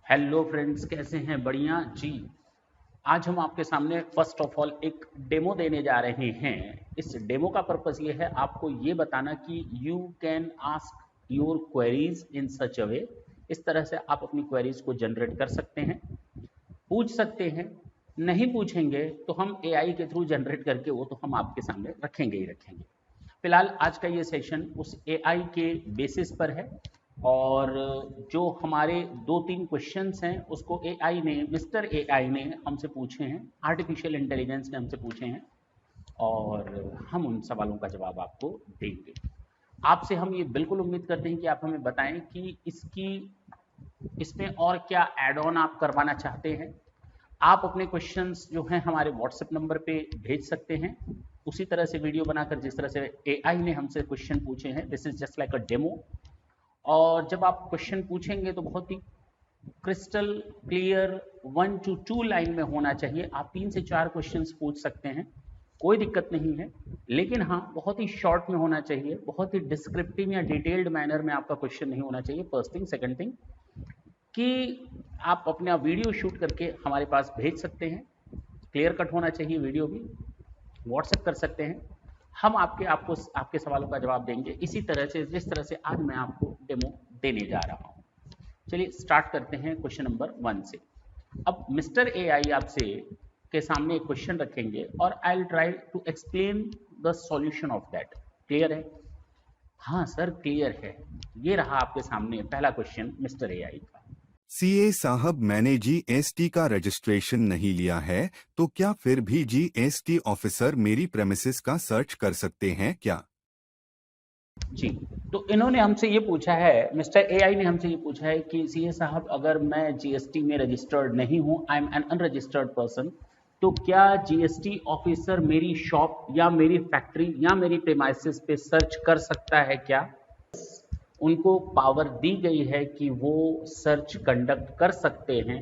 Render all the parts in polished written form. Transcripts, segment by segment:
Hello friends, कैसे हैं? बढ़िया जी। आज हम आपके सामने फर्स्ट ऑफ ऑल एक डेमो देने जा रहे हैं। इस डेमो का पर्पस ये है आपको ये बताना कि you can ask your queries in such a way. इस तरह से आप अपनी क्वेरीज को जनरेट कर सकते हैं, पूछ सकते हैं। नहीं पूछेंगे तो हम एआई के थ्रू जनरेट करके वो तो हम आपके सामने रखेंगे ही रखेंगे। फिलहाल आज का ये सेशन उस एआई के बेसिस पर है और जो हमारे 2-3 क्वेश्चंस हैं उसको एआई ने, मिस्टर एआई ने हमसे पूछे हैं, आर्टिफिशियल इंटेलिजेंस ने हमसे पूछे हैं और हम उन सवालों का जवाब आपको देंगे। आपसे हम ये बिल्कुल उम्मीद करते हैं कि आप हमें बताएं कि इसमें और क्या ऐड ऑन आप करवाना चाहते हैं। आप अपने क्वेश्चंस जो हैं हमारे व्हाट्सएप नंबर पे भेज सकते हैं, उसी तरह से वीडियो बनाकर जिस तरह से एआई ने हमसे क्वेश्चन पूछे हैं। This is just like a demo. और जब आप क्वेश्चन पूछेंगे तो बहुत ही क्रिस्टल क्लियर 1 to 2 लाइन में होना चाहिए। आप 3 से 4 क्वेश्चंस पूछ सकते हैं, कोई दिक्कत नहीं है, लेकिन हाँ बहुत ही शॉर्ट में होना चाहिए, बहुत ही डिस्क्रिप्टिव या डिटेल्ड मैनर में आपका क्वेश्चन नहीं होना चाहिए। First thing. सेकंड थिंग कि आप अपना वीडियो शूट करके हमारे पास भेज सकते हैं, क्लियर कट होना चाहिए वीडियो भी, व्हाट्सएप कर सकते हैं। हम आपके सवालों का जवाब देंगे इसी तरह से जिस तरह से आज मैं आपको डेमो देने जा रहा हूं। चलिए स्टार्ट करते हैं क्वेश्चन नंबर 1 से। अब मिस्टर एआई आपसे के सामने एक क्वेश्चन रखेंगे और I will try to explain the solution of that. Clear है? हाँ सर क्लियर है। ये रहा आपके सामने पहला क्वेश्चन मिस्टर एआई का। सीए साहब, मैंने जीएसटी का रजिस्ट्रेशन नहीं लिया है, तो क्या फिर भी जीएसटी ऑफिसर मेरी प्रेमिसेस का सर्च कर सकते हैं क्या? जी, तो इन्होंने हमसे ये पूछा है, मिस्टर एआई ने हमसे ये पूछा है कि सीए साहब अगर मैं जीएसटी में रजिस्टर्ड नहीं हूँ, I am N unregistered person, तो क्या जीएसटी ऑफिसर मेरी शॉप या मेरी फैक्ट्री या मेरी प्रेमाइसेस पे सर्च कर सकता है क्या? उनको पावर दी गई है कि वो सर्च कंडक्ट कर सकते हैं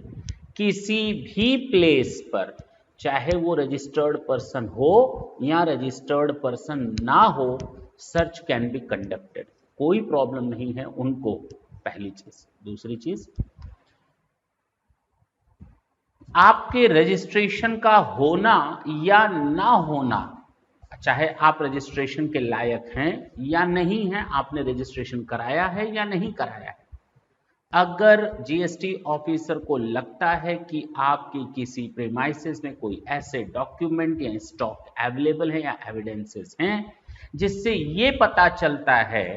किसी भी प्लेस पर, चाहे वो रजिस्टर्ड पर्सन हो या रजिस्टर्ड पर्सन ना हो, सर्च कैन बी कंडक्टेड। कोई प्रॉब्लम नहीं है उनको, पहली चीज। दूसरी चीज, आपके रजिस्ट्रेशन का होना या ना होना, चाहे आप रजिस्ट्रेशन के लायक हैं या नहीं हैं, आपने रजिस्ट्रेशन कराया है या नहीं कराया है, अगर जीएसटी ऑफिसर को लगता है कि आपकी किसी प्रेमाइसेस में कोई ऐसे डॉक्यूमेंट या स्टॉक अवेलेबल है या एविडेंसेस हैं जिससे ये पता चलता है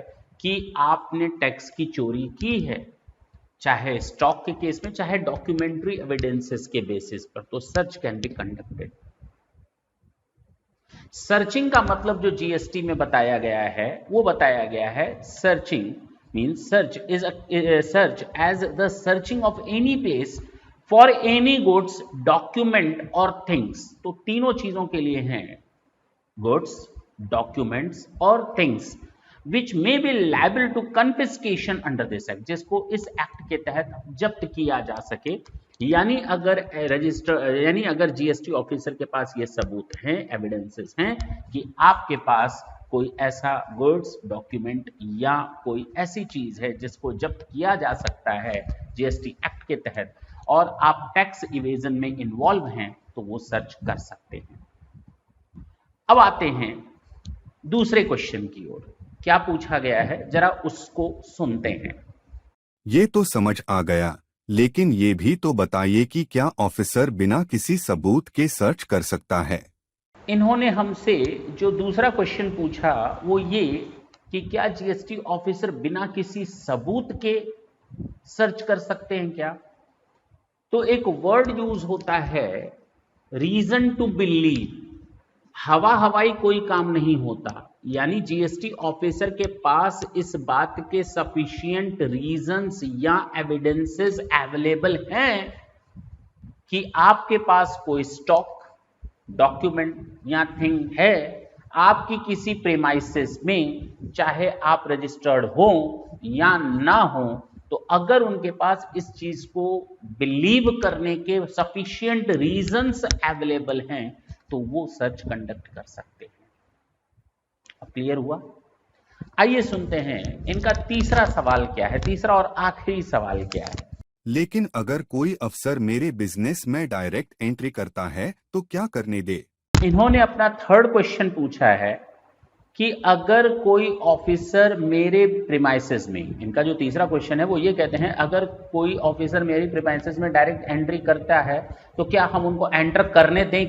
कि आपने टैक्स की चोरी की है, चाहे स्टॉक के केस में चाहे डॉक्यूमेंट्री एविडेंसेस के बेसिस पर, तो search can be conducted. Searching का मतलब जो जीएसटी में बताया गया है वो बताया गया है, searching means search as the searching of any place for any goods, document और things। तो तीनों चीजों के लिए हैं, goods, documents और things which may be liable to confiscation under this act, जिसको इस एक्ट के तहत जब्त किया जा सके। यानी अगर जीएसटी ऑफिसर के पास ये सबूत हैं, एविडेंसेस हैं कि आपके पास कोई ऐसा गुड्स, डॉक्यूमेंट या कोई ऐसी चीज है जिसको जब्त किया जा सकता है जीएसटी एक्ट के तहत और आप टैक्स इवेजन में इन्वॉल्व हैं, तो वो सर्च कर सकते हैं। अब आते हैं दूसरे क्वेश्चन की ओर। क्या पूछा गया है जरा उसको सुनते हैं। ये तो समझ आ गया, लेकिन ये भी तो बताइए कि क्या ऑफिसर बिना किसी सबूत के सर्च कर सकता है? इन्होंने हमसे जो दूसरा क्वेश्चन पूछा वो ये कि क्या जीएसटी ऑफिसर बिना किसी सबूत के सर्च कर सकते हैं क्या? तो एक वर्ड यूज होता है रीजन टू बिलीव। हवा हवाई कोई काम नहीं होता, यानी जीएसटी ऑफिसर के पास इस बात के सफिशिएंट रीजंस या एविडेंसेस अवेलेबल हैं कि आपके पास कोई स्टॉक, डॉक्यूमेंट या थिंग है आपकी किसी प्रेमाइसेस में, चाहे आप रजिस्टर्ड हो या ना हो, तो अगर उनके पास इस चीज को बिलीव करने के सफिशिएंट रीजंस अवेलेबल हैं तो वो सर्च कंडक्ट कर सकते हैं। अब क्लियर हुआ? आइए सुनते हैं इनका तीसरा सवाल क्या है, तीसरा और आखिरी सवाल क्या है। लेकिन अगर कोई अफसर मेरे बिजनेस में डायरेक्ट एंट्री करता है तो क्या करने दे? इन्होंने अपना थर्ड क्वेश्चन पूछा है कि अगर कोई ऑफिसर मेरे प्रीमाइसेस में, इनका जो तीसरा क्वेश्चन है वो ये कहते हैं अगर कोई ऑफिसर मेरी प्रीमाइसेस में डायरेक्ट एंट्री करता है तो क्या हम उनको एंटर करने दें?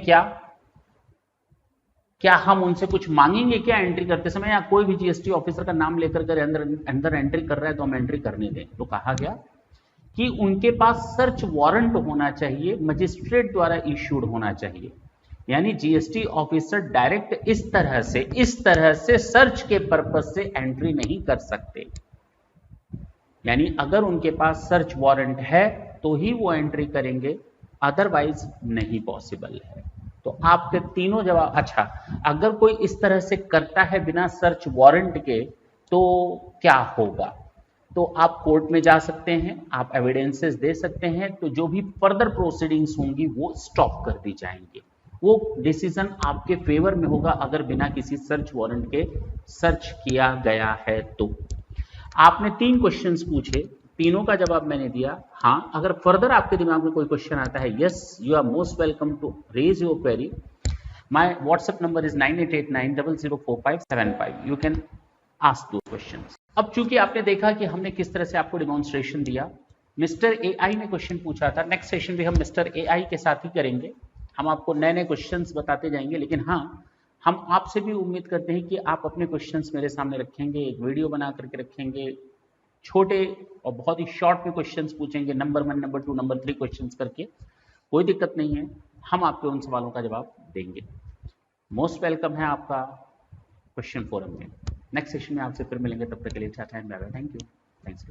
क्या हम उनसे कुछ मांगेंगे क्या एंट्री करते समय, या कोई भी जीएसटी ऑफिसर का नाम लेकर कर अंदर एंट्री कर रहा है तो हम एंट्री करने दें? तो कहा गया कि उनके पास सर्च वारंट होना चाहिए, मजिस्ट्रेट द्वारा इश्यूड होना चाहिए। यानी जीएसटी ऑफिसर डायरेक्ट इस तरह से सर्च के पर्पस से एंट्री नहीं कर सकते। यानी अगर उनके पास सर्च वारंट है तो ही वो एंट्री करेंगे, अदरवाइज नहीं पॉसिबल है। तो आपके तीनों जवाब, अच्छा अगर कोई इस तरह से करता है बिना सर्च वारंट के तो क्या होगा? तो आप कोर्ट में जा सकते हैं, आप एविडेंसेस दे सकते हैं, तो जो भी फर्दर प्रोसीडिंग्स होंगी वो स्टॉप कर दी जाएंगी। वो डिसीजन आपके फेवर में होगा अगर बिना किसी सर्च वारंट के सर्च किया गया है तो। आपने 3 क्वेश्चंस पूछे, तीनों का जवाब मैंने दिया। हाँ, अगर फर्दर आपके दिमाग में कोई क्वेश्चन आता है, yes you are most welcome to raise your query. My WhatsApp number is 9889004575। You can ask those questions. अब चूंकि आपने देखा कि हमने किस तरह से आपको डिमॉन्स्ट्रेशन दिया, मिस्टर एआई ने क्वेश्चन पूछा था, नेक्स्ट सेशन भी हम मिस्टर एआई के साथ ही करेंगे। हम आपको नए नए क्वेश्चंस बताते जाएंगे, लेकिन हाँ हम आपसे भी उम्मीद करते हैं कि आप अपने क्वेश्चंस मेरे सामने रखेंगे, एक वीडियो बना करके रखेंगे, छोटे और बहुत ही शॉर्ट में क्वेश्चंस पूछेंगे, नंबर 1, नंबर 2, नंबर 3 क्वेश्चंस करके। कोई दिक्कत नहीं है, हम आपके उन सवालों का जवाब देंगे। मोस्ट वेलकम है आपका क्वेश्चन फोरम में। नेक्स्ट सेशन में आपसे फिर मिलेंगे, तब तक के लिए अच्छा time, bye bye, thank you, thanks.